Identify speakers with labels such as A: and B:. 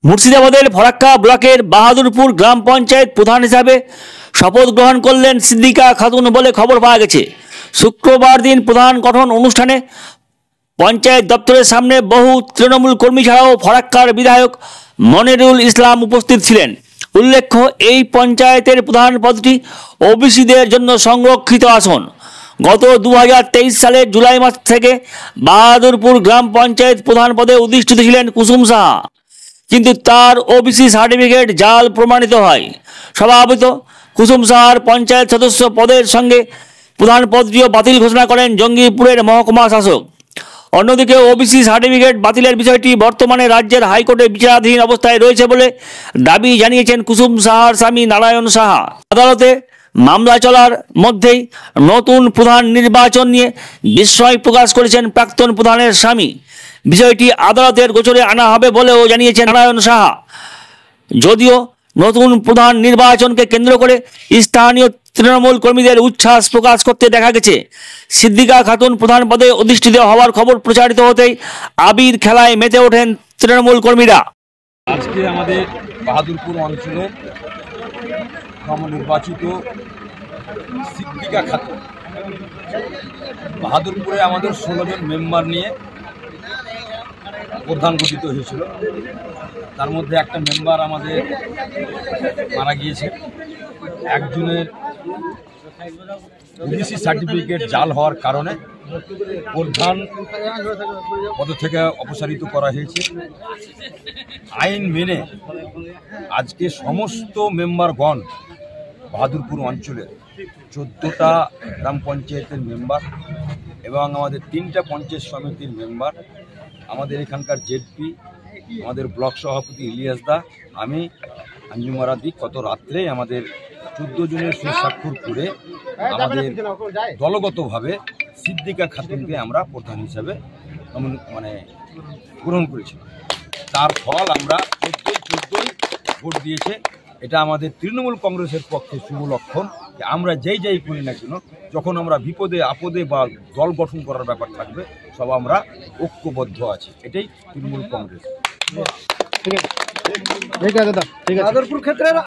A: মুর্শিদাবাদের ফরাক্কা ব্লকের বাহাদুরপুর গ্রাম পঞ্চায়েত প্রধান হিসাবে শপথ গ্রহণ করলেন সিদ্দিকা খাতুন বলে খবর পাওয়া গেছে। শুক্রবার দিন প্রধান গঠন অনুষ্ঠানে পঞ্চায়েত দপ্তরের সামনে বহু তৃণমূল কর্মী ছাড়াও ফরাক্কার বিধায়ক মনিরুল ইসলাম উপস্থিত ছিলেন। উল্লেখ্য, এই পঞ্চায়েতের প্রধান পদটি ওবিসিদের জন্য সংরক্ষিত আসন। গত 2023 সালের জুলাই মাস থেকে বাহাদুরপুর গ্রাম পঞ্চায়েত প্রধান পদে অধিষ্ঠিত ছিলেন কুসুম সাহা, কিন্তু তার ওবিসি সার্টিফিকেট জাল প্রমাণিত হয়। স্বভাবত কুসুম সাহার পঞ্চায়েত সদস্য পদের সঙ্গে প্রধান পদটিও বাতিল ঘোষণা করেন জঙ্গিপুরের মহকুমা শাসক। অন্যদিকে ওবিসি সার্টিফিকেট বাতিলের বিষয়টি বর্তমানে রাজ্যের হাইকোর্টে বিচারাধীন অবস্থায় রয়েছে বলে দাবি জানিয়েছেন কুসুম সাহার স্বামী নারায়ণ সাহা। আদালতে মামলা চলার মধ্যেই নতুন প্রধান নির্বাচন নিয়ে বিস্ময় প্রকাশ করেছেন প্রাক্তন প্রধানের স্বামী। বিষয়টি আদালতের গোচরে আনা হবে বলেও জানিয়েছেন নারায়ণ সাহা। যদিও নতুন প্রধান নির্বাচনকে কেন্দ্র করে স্থানীয় তৃণমূল কর্মীদের উচ্ছ্বাস প্রকাশ করতে দেখা গেছে। সিদ্দিকা খাতুন প্রধান পদে অধিষ্ঠিত হওয়ার খবর প্রচারিত হতেই আবির খেলায় মেতে ওঠেন তৃণমূল কর্মীরা।
B: আজকে আমাদের বাহাদুরপুর অঞ্চলে নবনির্বাচিত সিদ্দিকা খাতুন, বাহাদুরপুরে আমাদের 16 জন মেম্বার নিয়ে প্রধান গঠিত হয়েছিল। তার মধ্যে একটা মেম্বার আমাদের মারা গিয়েছে। একজনের ওবিসি সার্টিফিকেট জাল হওয়ার কারণে প্রধান পদ থেকে অপসারিত করা হয়েছে। আইন মেনে আজকে সমস্ত মেম্বারগণ বাহাদুরপুর অঞ্চলের 14টা গ্রাম পঞ্চায়েতের মেম্বার এবং আমাদের 3টা পঞ্চায়েত সমিতির মেম্বার, আমাদের এখানকার জেডপি, আমাদের ব্লক সভাপতি ইলিয়াস দা, আমি আঞ্জুমারাদি গত রাত্রে আমাদের 14 জনের স্বাক্ষর করে আমাদের দলগতভাবে সিদ্দিকা খাতুনকে আমরা প্রধান হিসাবে গ্রহণ করেছি। তার ফল আমরা 14 ভোট দিয়েছে। এটা আমাদের তৃণমূল কংগ্রেসের পক্ষে শুভ লক্ষণ যে আমরা যেই করি না কেন, যখন আমরা বিপদে আপদে বা দল গঠন করার ব্যাপার থাকবে, সব আমরা ঐক্যবদ্ধ আছি। এটাই তৃণমূল কংগ্রেস।
C: ঠিক আছে দাদা, ঠিক আছে।